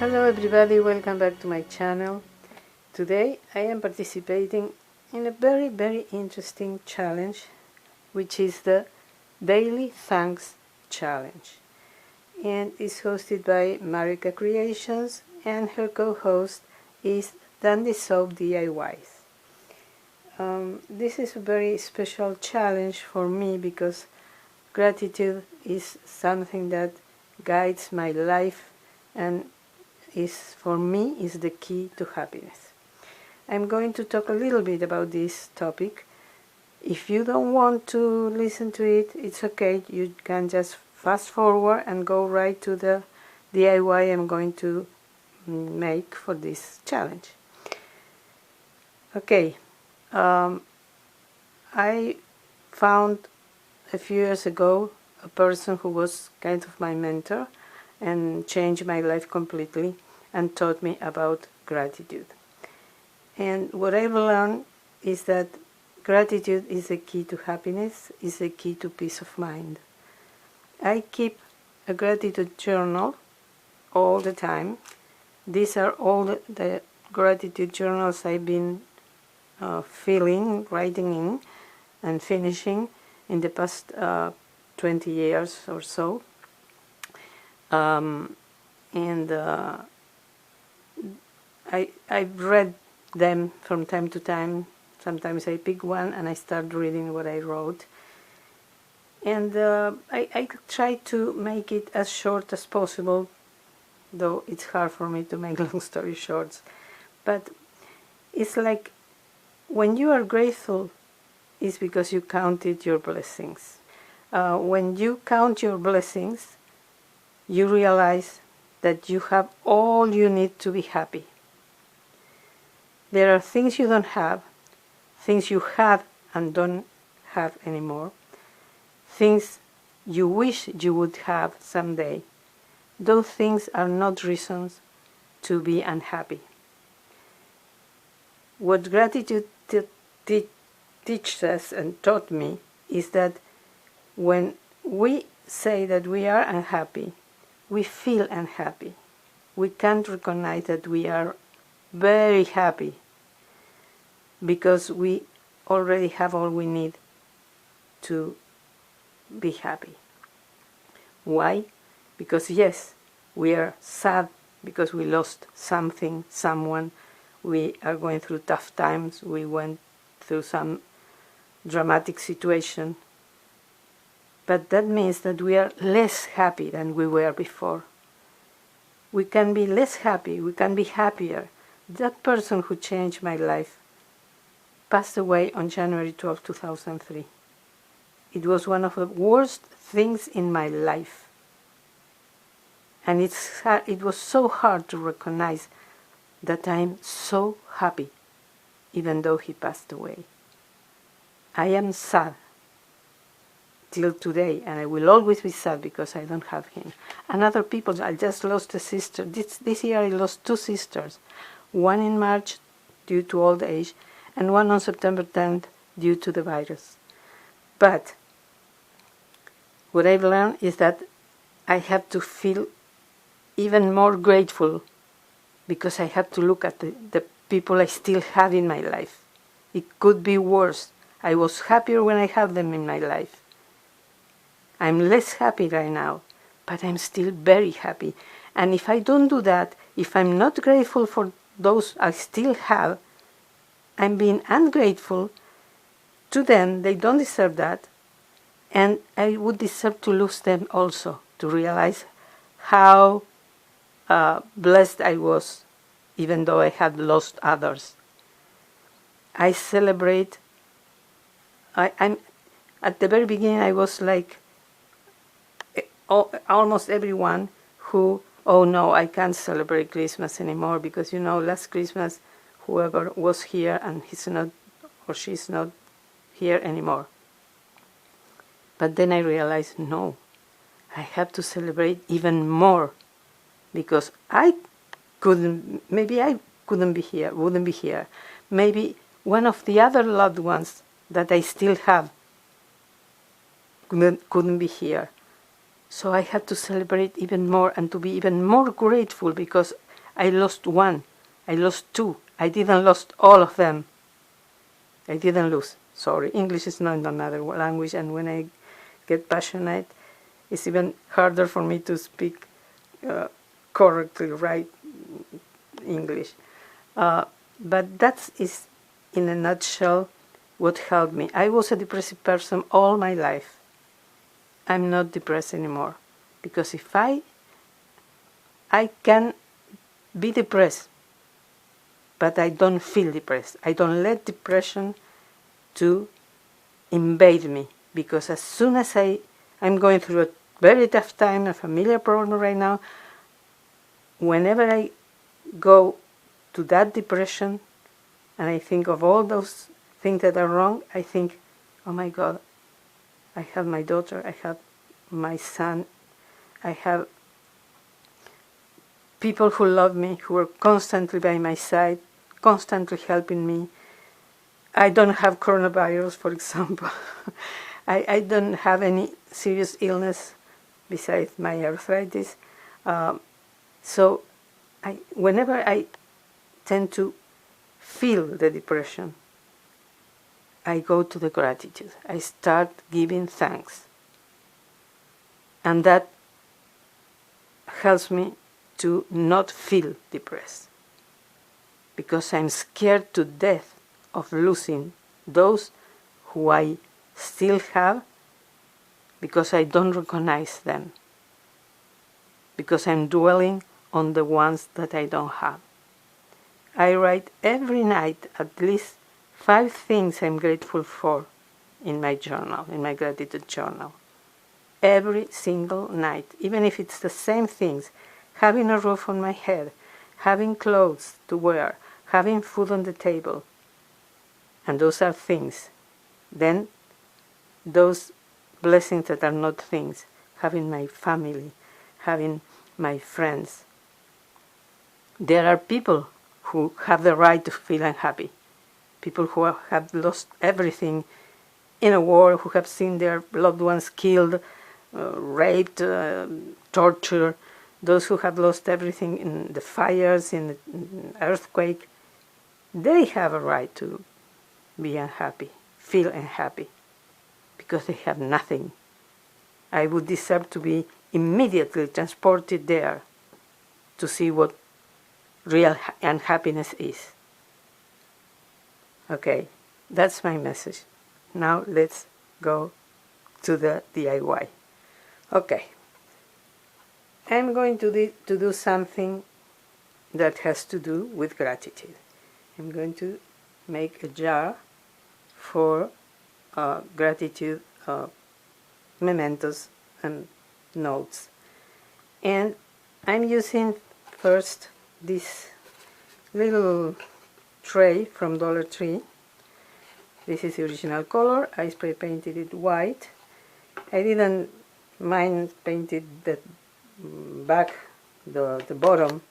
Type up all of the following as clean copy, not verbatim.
Hello everybody, welcome back to my channel. Today I am participating in a very interesting challenge, which is the Daily Thanks Challenge, and is hosted by Marika Creations, and her co-host is Dandysoap DIYs. This is a very special challenge for me because gratitude is something that guides my life and for me is the key to happiness. I'm going to talk a little bit about this topic. If you don't want to listen to it, it's okay. You can just fast forward and go right to the DIY I'm going to make for this challenge. Okay, I found a few years ago a person who was kind of my mentor and changed my life completely and taught me about gratitude. And what I've learned is that gratitude is the key to happiness, is the key to peace of mind. I keep a gratitude journal all the time. These are all the gratitude journals I've been writing in and finishing in the past 20 years or so. I've read them from time to time. Sometimes I pick one and I start reading what I wrote. And I try to make it as short as possible, though it's hard for me to make long story shorts. But it's like when you are grateful, it's because you counted your blessings. When you count your blessings, you realize that you have all you need to be happy. There are things you don't have, things you have and don't have anymore, things you wish you would have someday. Those things are not reasons to be unhappy. What gratitude teaches us and taught me is that when we say that we are unhappy, we feel unhappy. We can't recognize that we are very happy because we already have all we need to be happy. Why? Because yes, we are sad because we lost something, someone. We are going through tough times. We went through some dramatic situation. But that means that we are less happy than we were before. We can be less happy, we can be happier. That person who changed my life passed away on January 12, 2003. It was one of the worst things in my life. And it was so hard to recognize that I'm so happy, even though he passed away. I am sad till today, and I will always be sad because I don't have him. And other people, I just lost a sister. This year I lost two sisters, one in March due to old age, and one on September 10th due to the virus. But what I've learned is that I have to feel even more grateful because I have to look at the people I still have in my life. It could be worse. I was happier when I had them in my life. I'm less happy right now, but I'm still very happy. And if I don't do that, if I'm not grateful for those I still have, I'm being ungrateful to them. They don't deserve that. And I would deserve to lose them also, to realize how blessed I was, even though I had lost others. I celebrate. I'm at the very beginning, I was like almost everyone who, oh no, I can't celebrate Christmas anymore because, last Christmas, whoever was here and he's not or she's not here anymore. But then I realized, no, I have to celebrate even more because maybe I couldn't be here, wouldn't be here. Maybe one of the other loved ones that I still have couldn't be here. So I had to celebrate even more and to be even more grateful because I lost one, I lost two, I didn't lost all of them. I didn't lose, sorry. English is not another language, and when I get passionate, it's even harder for me to speak correctly, right English. But that is, in a nutshell, what helped me. I was a depressive person all my life. I'm not depressed anymore. Because if I can be depressed, but I don't feel depressed. I don't let depression to invade me. Because as soon as I'm going through a very tough time, a familiar problem right now, whenever I go to that depression and I think of all those things that are wrong, I think, oh my God, I have my daughter, I have my son, I have people who love me, who are constantly by my side, constantly helping me. I don't have coronavirus, for example. I don't have any serious illness besides my arthritis. So whenever I tend to feel the depression, I go to the gratitude. I start giving thanks. And that helps me to not feel depressed. Because I'm scared to death of losing those who I still have, because I don't recognize them. Because I'm dwelling on the ones that I don't have. I write every night at least 5 things I'm grateful for in my journal, in my gratitude journal. Every single night, even if it's the same things: having a roof on my head, having clothes to wear, having food on the table. And those are things. Then those blessings that are not things: having my family, having my friends. There are people who have the right to feel unhappy. People who have lost everything in a war, who have seen their loved ones killed, raped, tortured. Those who have lost everything in the fires, in the earthquake. They have a right to be unhappy, feel unhappy, because they have nothing. I would deserve to be immediately transported there to see what real unhappiness is. Okay, that's my message. Now let's go to the DIY. Okay, I'm going to do something that has to do with gratitude. I'm going to make a jar for gratitude mementos and notes. And I'm using first this little tray from Dollar Tree. This is the original color. I spray painted it white. I didn't mind painted the back, the bottom,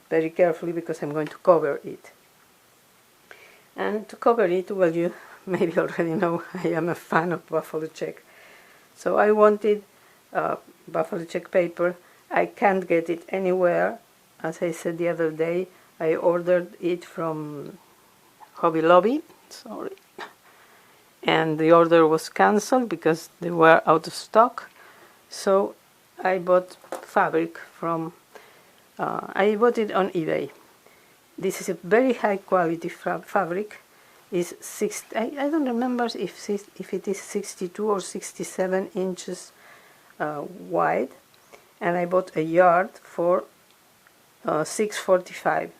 very carefully, because I'm going to cover it. And to cover it, well, you maybe already know I am a fan of buffalo check. So I wanted buffalo check paper. I can't get it anywhere. As I said the other day, I ordered it from Hobby Lobby, sorry. And the order was cancelled because they were out of stock. So I bought fabric from, I bought it on eBay. This is a very high quality fabric. It's I don't remember if it is 62 or 67 inches wide. And I bought a yard for $6.45.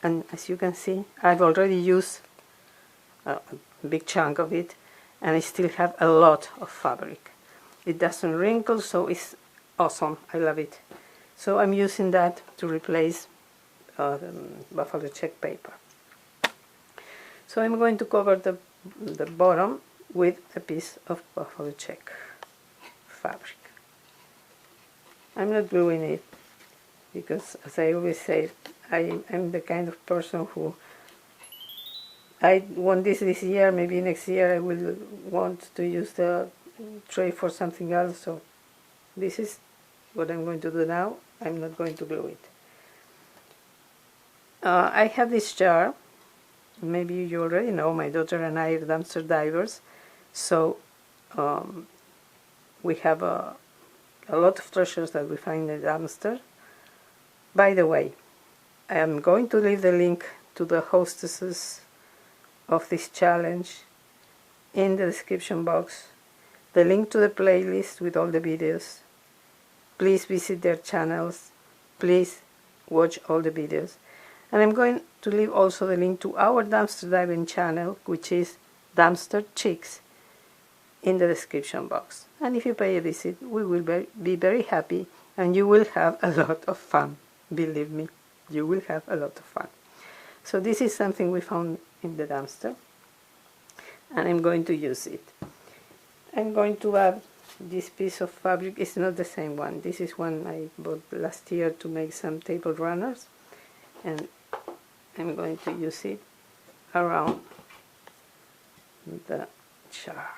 And as you can see, I've already used a big chunk of it, and I still have a lot of fabric. It doesn't wrinkle, so it's awesome. I love it. So I'm using that to replace buffalo check paper. So I'm going to cover the bottom with a piece of buffalo check fabric. I'm not gluing it because, as I always say, I'm the kind of person who I want this year, maybe next year I will want to use the tray for something else. So this is what I'm going to do now. I'm not going to glue it. I have this jar. Maybe you already know, my daughter and I are dumpster divers, so we have a lot of treasures that we find in the dumpster. By the way, I am going to leave the link to the hostesses of this challenge in the description box, the link to the playlist with all the videos. Please visit their channels, please watch all the videos. And I'm going to leave also the link to our dumpster diving channel, which is Dumpster Chicks, in the description box. And if you pay a visit, we will be very happy, and you will have a lot of fun. Believe me, you will have a lot of fun. So this is something we found in the dumpster, and I'm going to use it. I'm going to add this piece of fabric. It's not the same one. This is one I bought last year to make some table runners, and I'm going to use it around the jar.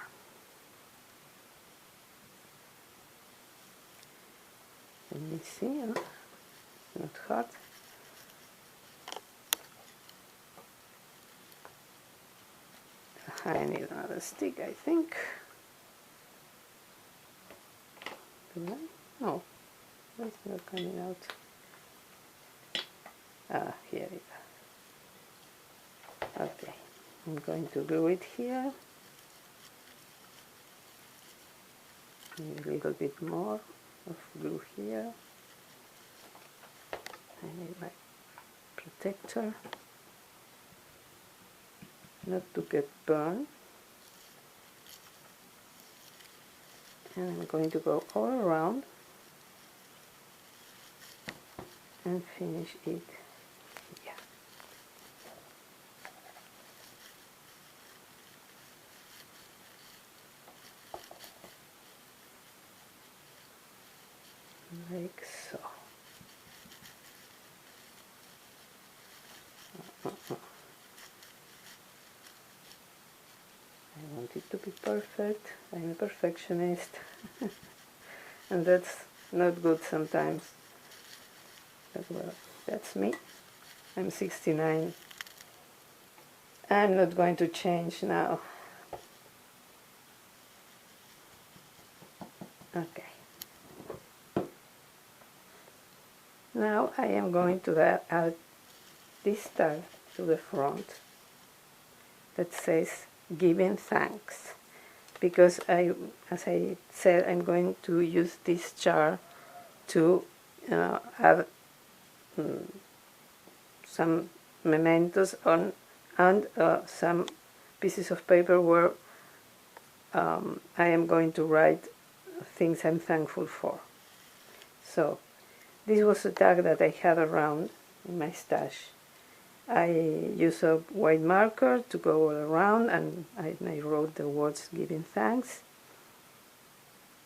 Let me see, not hot. I need another stick, I think. No, that's not coming out. Ah, here it is. Okay, I'm going to glue it here. A little bit more of glue here. I need my protector not to get burned. And I'm going to go all around and finish it here. Like so. I want it to be perfect. I'm a perfectionist. And that's not good sometimes. But well, that's me. I'm 69. I'm not going to change now. Okay. Now I am going to add this tag to the front that says giving thanks, because as I said, I'm going to use this jar to add some mementos on, and some pieces of paper where I am going to write things I'm thankful for. So this was a tag that I had around in my stash. I used a white marker to go all around, and I wrote the words giving thanks.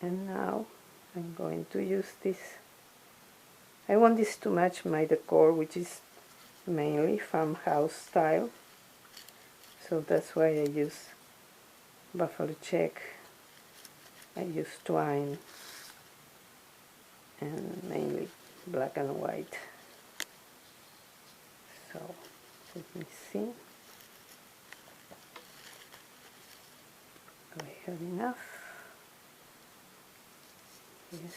And now I'm going to use this. I want this to match my decor, which is mainly farmhouse style. So that's why I use buffalo check, I use twine, and mainly black and white. So let me see. Do I have enough? Yes.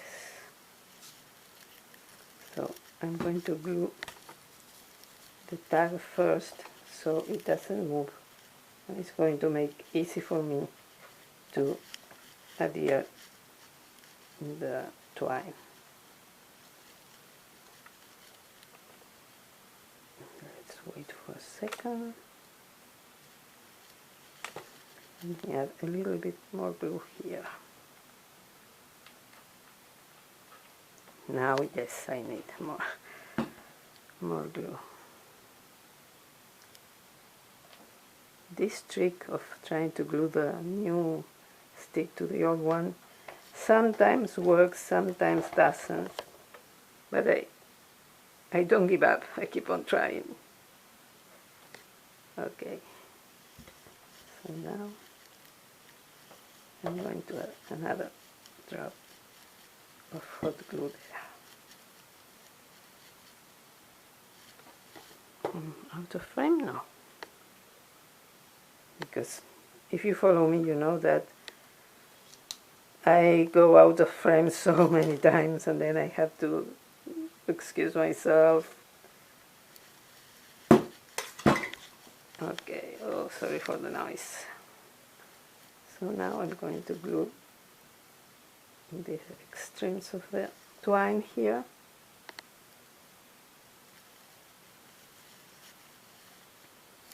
So I'm going to glue the tag first so it doesn't move, and it's going to make easy for me to adhere the twine. Let's wait for a second. Let me add a little bit more glue here. Now, yes, I need more glue. This trick of trying to glue the new stick to the old one sometimes works, sometimes doesn't, but I don't give up. I keep on trying. Okay, so now I'm going to add another drop of hot glue there. Out of frame? No. Because if you follow me, you know that I go out of frame so many times and then I have to excuse myself. Okay, oh, sorry for the noise. So now I'm going to glue the extremes of the twine here.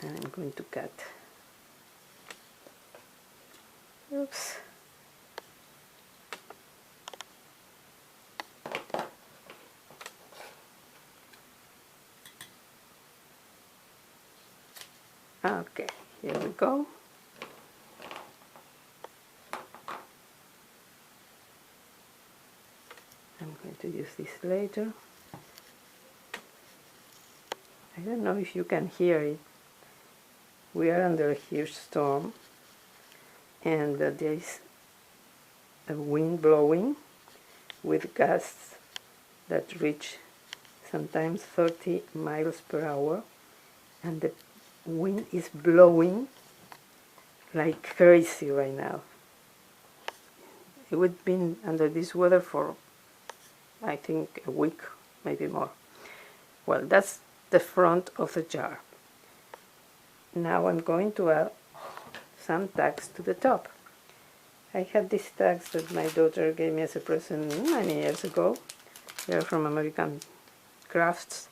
And I'm going to cut. Oops. Okay, here we go. I'm going to use this later. I don't know if you can hear it. We are under a huge storm and there is a wind blowing with gusts that reach sometimes 30 miles per hour, and the wind is blowing like crazy right now. We've been under this weather for I think a week, maybe more. Well, that's the front of the jar. Now I'm going to add some tags to the top. I have these tags that my daughter gave me as a present many years ago. They're from American Crafts.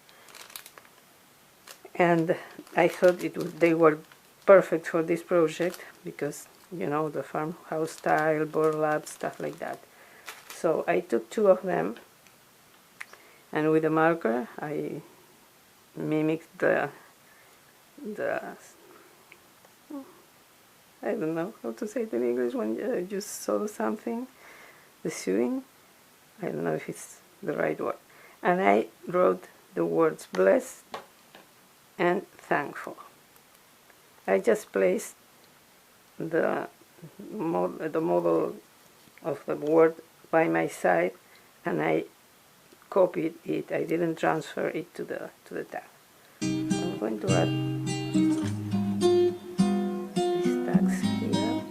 And I thought they were perfect for this project because, you know, the farmhouse style, burlap, stuff like that. So I took 2 of them, and with a marker I mimicked the I don't know how to say it in English when you sew something, the sewing. I don't know if it's the right word. And I wrote the words blessed and thankful. I just placed the model of the word by my side and I copied it. I didn't transfer it to the tag. I'm going to add these tags here.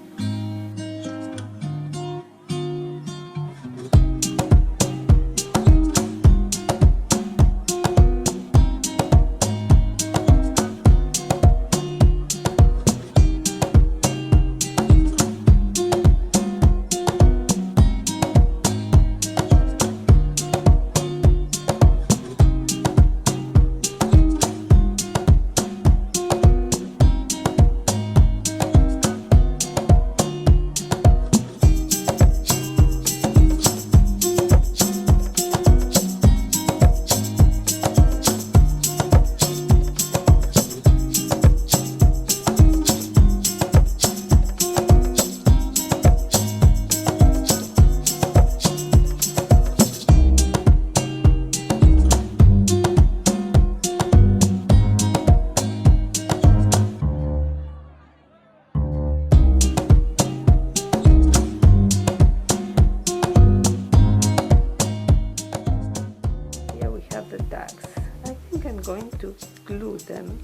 Going to glue them.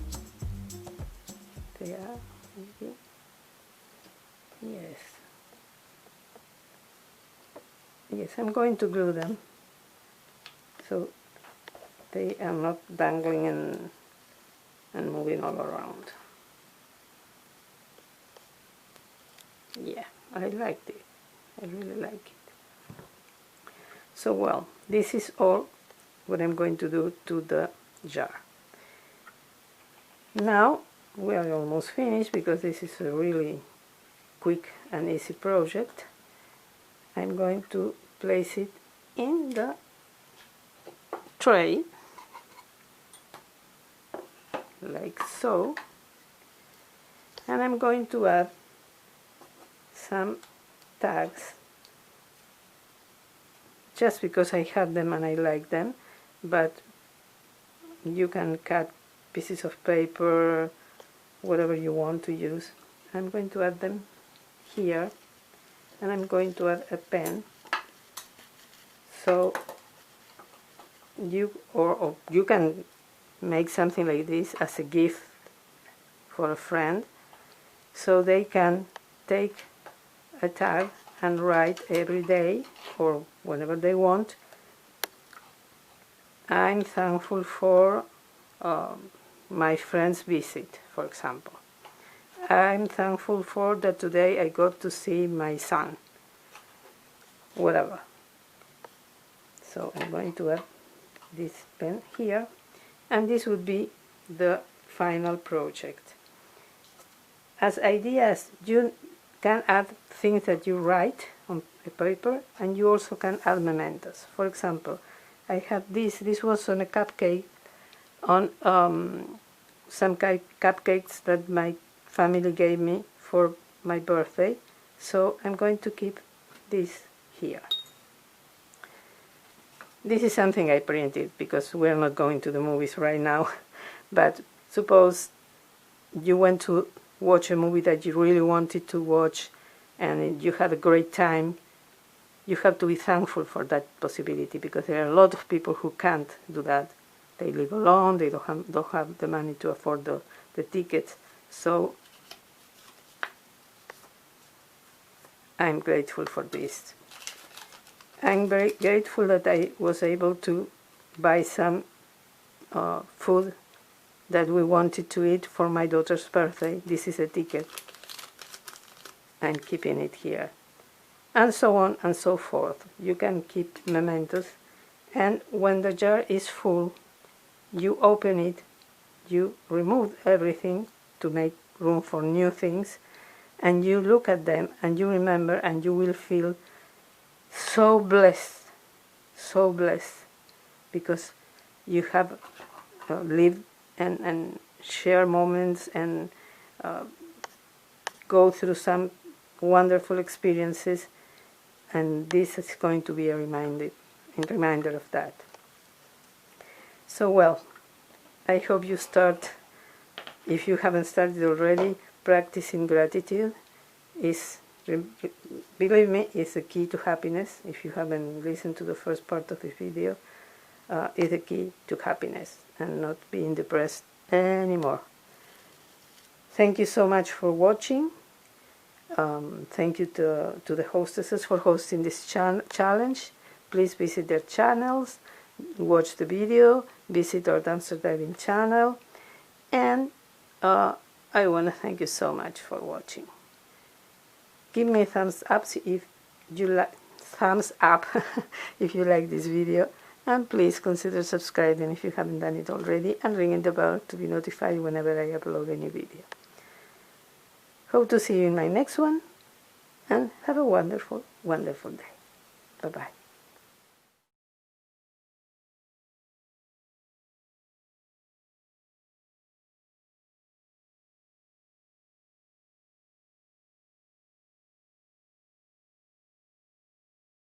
They are maybe, yes, I'm going to glue them so they are not dangling and moving all around. Yeah, I liked it. I really like it. So well, this is all what I'm going to do to the jar. Now we are almost finished because this is a really quick and easy project. I'm going to place it in the tray like so, and I'm going to add some tags just because I have them and I like them, but you can cut pieces of paper, whatever you want to use. I'm going to add them here, and I'm going to add a pen. So you can make something like this as a gift for a friend, so they can take a tag and write every day or whenever they want, I'm thankful for my friend's visit, for example. I'm thankful for that today I got to see my son, whatever. So I'm going to add this pen here, and this would be the final project. As ideas, you can add things that you write on a paper, and you also can add mementos. For example, I have this was on a cupcake, on some cupcakes that my family gave me for my birthday, so I'm going to keep this here. This is something I printed because we're not going to the movies right now, but suppose you went to watch a movie that you really wanted to watch and you had a great time. You have to be thankful for that possibility, because there are a lot of people who can't do that. They live alone, they don't have the money to afford the tickets. So I'm grateful for this. I'm very grateful that I was able to buy some food that we wanted to eat for my daughter's birthday. This is a ticket. I'm keeping it here. And so on and so forth. You can keep mementos, and when the jar is full, you open it, you remove everything to make room for new things, and you look at them and you remember, and you will feel so blessed, because you have lived and share moments and go through some wonderful experiences, and this is going to be a reminder of that. So well, I hope you start, if you haven't started already, practicing gratitude. Believe me, it's the key to happiness. If you haven't listened to the first part of this video, it's the key to happiness and not being depressed anymore. Thank you so much for watching. Thank you to the hostesses for hosting this challenge. Please visit their channels, watch the video, visit our dumpster diving channel, and I want to thank you so much for watching. Give me a thumbs up if you like if you like this video, and please consider subscribing if you haven't done it already, and ringing the bell to be notified whenever I upload a new video. Hope to see you in my next one, and have a wonderful, wonderful day. Bye-bye.